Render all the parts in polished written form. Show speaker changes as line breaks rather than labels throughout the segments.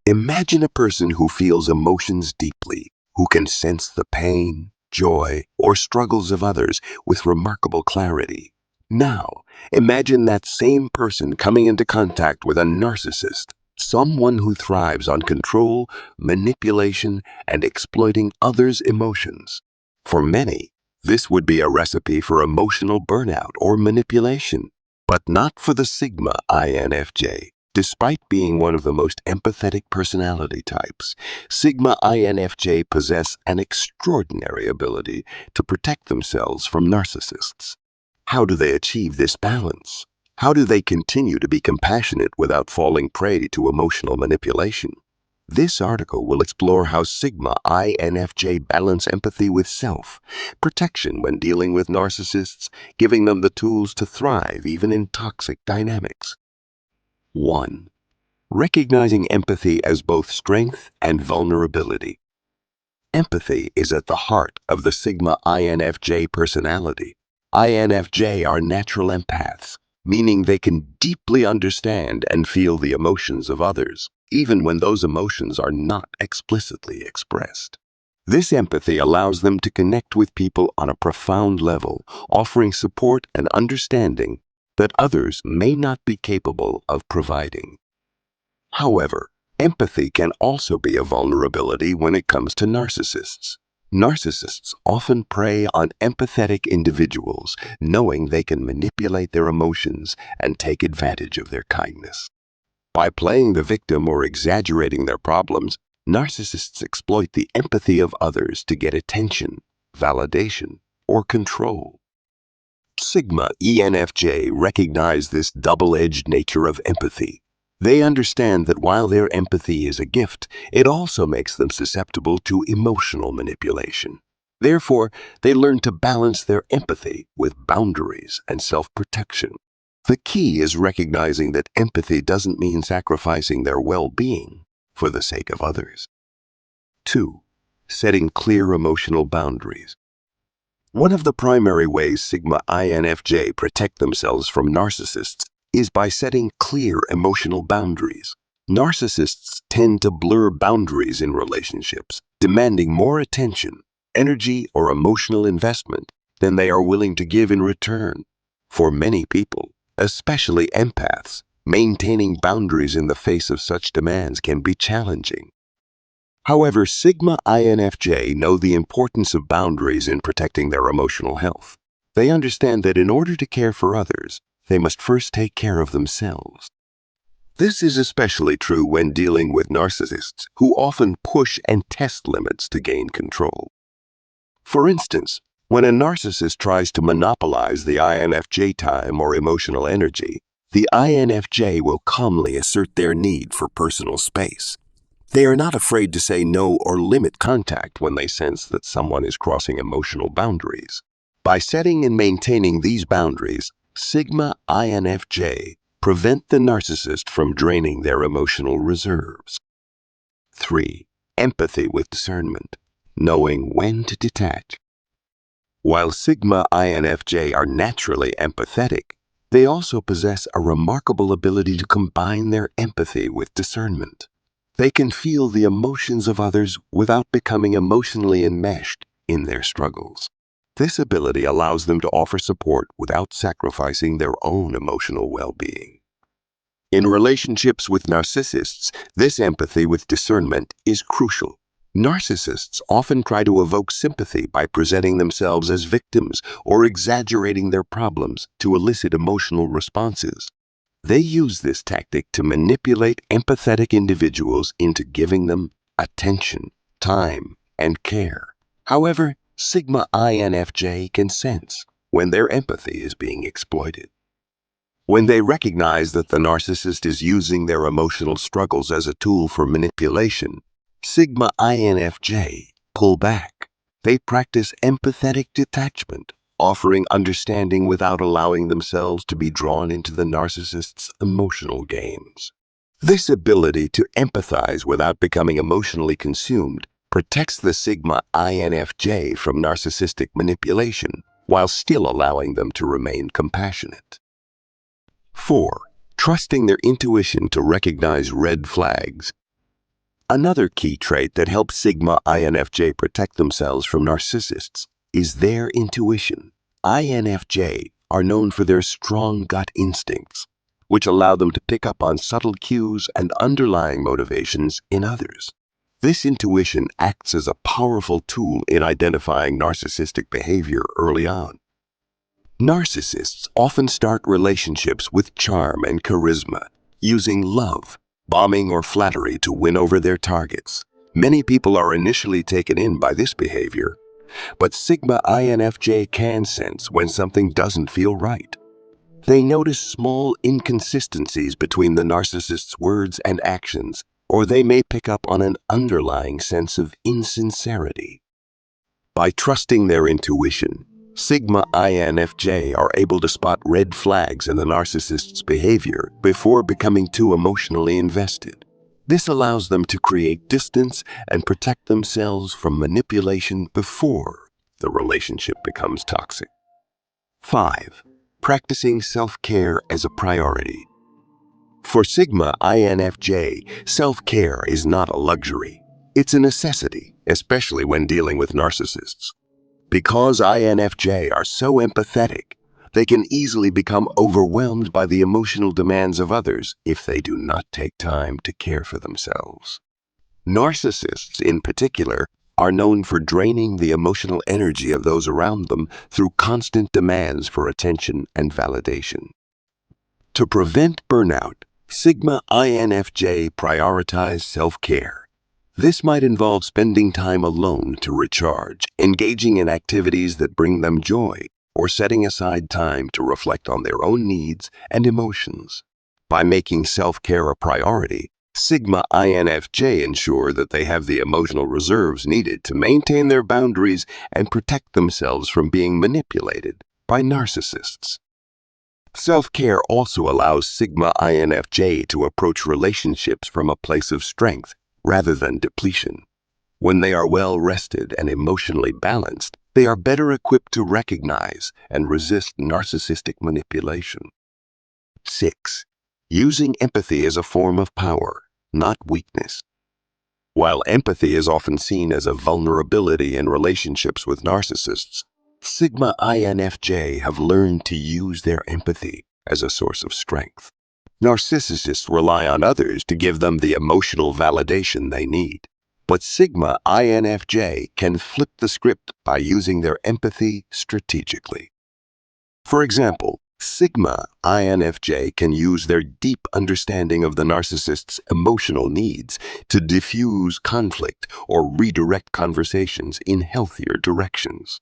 Imagine a person who feels emotions deeply, who can sense the pain, joy, or struggles of others with remarkable clarity. Now, imagine that same person coming into contact with a narcissist, someone who thrives on control, manipulation, and exploiting others' emotions. For many, this would be a recipe for emotional burnout or manipulation, but not for the Sigma INFJ. Despite being one of the most empathetic personality types, Sigma INFJ possess an extraordinary ability to protect themselves from narcissists. How do they achieve this balance? How do they continue to be compassionate without falling prey to emotional manipulation? This article will explore how Sigma INFJ balance empathy with self-protection when dealing with narcissists, giving them the tools to thrive even in toxic dynamics. 1. Recognizing empathy as both strength and vulnerability. Empathy is at the heart of the Sigma INFJ personality. INFJ are natural empaths, meaning they can deeply understand and feel the emotions of others, even when those emotions are not explicitly expressed. This empathy allows them to connect with people on a profound level, offering support and understanding that others may not be capable of providing. However, empathy can also be a vulnerability when it comes to narcissists. Narcissists often prey on empathetic individuals, knowing they can manipulate their emotions and take advantage of their kindness. By playing the victim or exaggerating their problems, narcissists exploit the empathy of others to get attention, validation, or control. Sigma ENFJ recognize this double-edged nature of empathy. They understand that while their empathy is a gift, it also makes them susceptible to emotional manipulation. Therefore, they learn to balance their empathy with boundaries and self-protection. The key is recognizing that empathy doesn't mean sacrificing their well-being for the sake of others. 2. Setting clear emotional boundaries. One of the primary ways Sigma INFJ protect themselves from narcissists is by setting clear emotional boundaries. Narcissists tend to blur boundaries in relationships, demanding more attention, energy, or emotional investment than they are willing to give in return. For many people, especially empaths, maintaining boundaries in the face of such demands can be challenging. However, Sigma INFJ know the importance of boundaries in protecting their emotional health. They understand that in order to care for others, they must first take care of themselves. This is especially true when dealing with narcissists who often push and test limits to gain control. For instance, when a narcissist tries to monopolize the INFJ time or emotional energy, the INFJ will calmly assert their need for personal space. They are not afraid to say no or limit contact when they sense that someone is crossing emotional boundaries. By setting and maintaining these boundaries, Sigma INFJ prevent the narcissist from draining their emotional reserves. 3. Empathy with discernment, knowing when to detach. While Sigma INFJ are naturally empathetic, they also possess a remarkable ability to combine their empathy with discernment. They can feel the emotions of others without becoming emotionally enmeshed in their struggles. This ability allows them to offer support without sacrificing their own emotional well-being. In relationships with narcissists, this empathy with discernment is crucial. Narcissists often try to evoke sympathy by presenting themselves as victims or exaggerating their problems to elicit emotional responses. They use this tactic to manipulate empathetic individuals into giving them attention, time, and care. However, Sigma INFJ can sense when their empathy is being exploited. When they recognize that the narcissist is using their emotional struggles as a tool for manipulation, Sigma INFJ pull back. They practice empathetic detachment, offering understanding without allowing themselves to be drawn into the narcissist's emotional games. This ability to empathize without becoming emotionally consumed protects the Sigma INFJ from narcissistic manipulation while still allowing them to remain compassionate. 4. Trusting their intuition to recognize red flags. Another key trait that helps Sigma INFJ protect themselves from narcissists is their intuition. INFJ are known for their strong gut instincts, which allow them to pick up on subtle cues and underlying motivations in others. This intuition acts as a powerful tool in identifying narcissistic behavior early on. Narcissists often start relationships with charm and charisma, using love, bombing, or flattery to win over their targets. Many people are initially taken in by this behavior, but Sigma INFJ can sense when something doesn't feel right. They notice small inconsistencies between the narcissist's words and actions, or they may pick up on an underlying sense of insincerity. By trusting their intuition, Sigma INFJ are able to spot red flags in the narcissist's behavior before becoming too emotionally invested. This allows them to create distance and protect themselves from manipulation before the relationship becomes toxic. 5. Practicing self-care as a priority. For Sigma INFJ, self-care is not a luxury. It's a necessity, especially when dealing with narcissists. Because INFJ are so empathetic, they can easily become overwhelmed by the emotional demands of others if they do not take time to care for themselves. Narcissists, in particular, are known for draining the emotional energy of those around them through constant demands for attention and validation. To prevent burnout, Sigma INFJ prioritize self-care. This might involve spending time alone to recharge, engaging in activities that bring them joy, or setting aside time to reflect on their own needs and emotions. By making self-care a priority, Sigma INFJ ensure that they have the emotional reserves needed to maintain their boundaries and protect themselves from being manipulated by narcissists. Self-care also allows Sigma INFJ to approach relationships from a place of strength rather than depletion. When they are well rested and emotionally balanced, they are better equipped to recognize and resist narcissistic manipulation. 6. Using empathy as a form of power, not weakness. While empathy is often seen as a vulnerability in relationships with narcissists, Sigma INFJ have learned to use their empathy as a source of strength. Narcissists rely on others to give them the emotional validation they need. But Sigma INFJ can flip the script by using their empathy strategically. For example, Sigma INFJ can use their deep understanding of the narcissist's emotional needs to diffuse conflict or redirect conversations in healthier directions.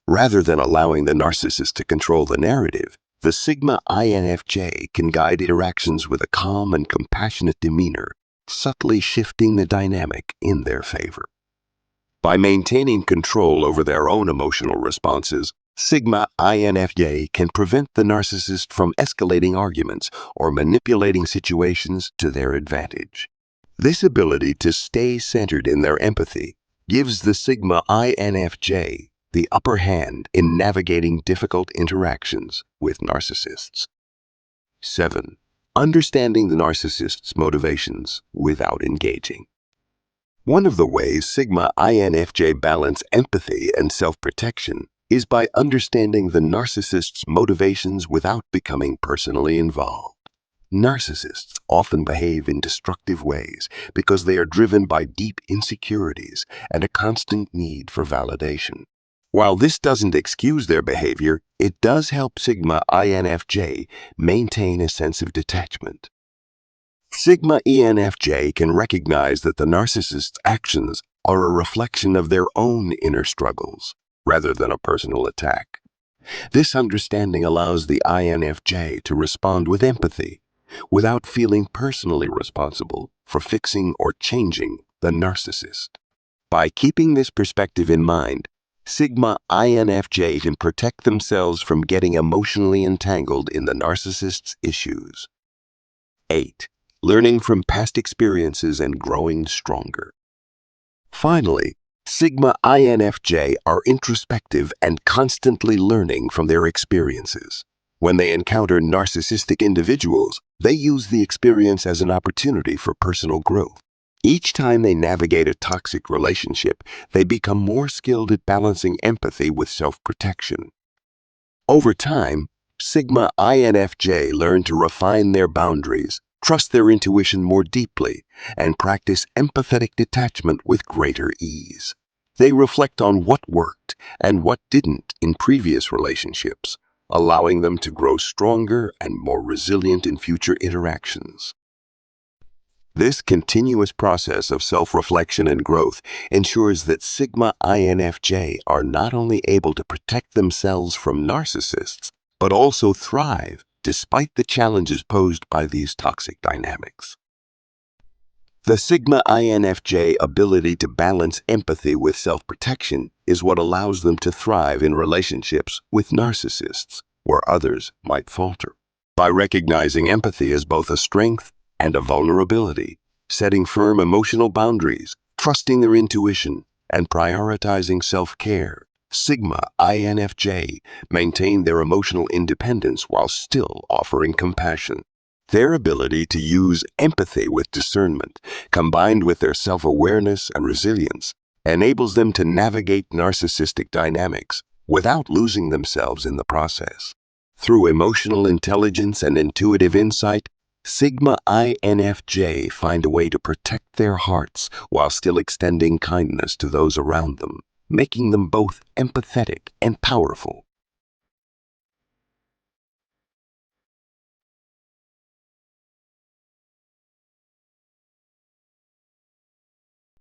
Rather than allowing the narcissist to control the narrative, the Sigma INFJ can guide interactions with a calm and compassionate demeanor, subtly shifting the dynamic in their favor. By maintaining control over their own emotional responses, Sigma INFJ can prevent the narcissist from escalating arguments or manipulating situations to their advantage. This ability to stay centered in their empathy gives the Sigma INFJ the upper hand in navigating difficult interactions with narcissists. 7. Understanding the narcissist's motivations without engaging. One of the ways Sigma INFJ balance empathy and self-protection is by understanding the narcissist's motivations without becoming personally involved. Narcissists often behave in destructive ways because they are driven by deep insecurities and a constant need for validation. While this doesn't excuse their behavior, it does help Sigma INFJ maintain a sense of detachment. Sigma ENFJ can recognize that the narcissist's actions are a reflection of their own inner struggles, rather than a personal attack. This understanding allows the INFJ to respond with empathy, without feeling personally responsible for fixing or changing the narcissist. By keeping this perspective in mind, Sigma INFJ can protect themselves from getting emotionally entangled in the narcissist's issues. 8. Learning from past experiences and growing stronger. Finally, Sigma INFJ are introspective and constantly learning from their experiences. When they encounter narcissistic individuals, they use the experience as an opportunity for personal growth. Each time they navigate a toxic relationship, they become more skilled at balancing empathy with self-protection. Over time, Sigma INFJ learn to refine their boundaries, trust their intuition more deeply, and practice empathetic detachment with greater ease. They reflect on what worked and what didn't in previous relationships, allowing them to grow stronger and more resilient in future interactions. This continuous process of self-reflection and growth ensures that Sigma INFJ are not only able to protect themselves from narcissists, but also thrive despite the challenges posed by these toxic dynamics. The Sigma INFJ ability to balance empathy with self-protection is what allows them to thrive in relationships with narcissists, where others might falter. By recognizing empathy as both a strength and a vulnerability, setting firm emotional boundaries, trusting their intuition, and prioritizing self-care, Sigma INFJ maintain their emotional independence while still offering compassion. Their ability to use empathy with discernment, combined with their self-awareness and resilience, enables them to navigate narcissistic dynamics without losing themselves in the process. Through emotional intelligence and intuitive insight, Sigma INFJ find a way to protect their hearts while still extending kindness to those around them, making them both empathetic and powerful.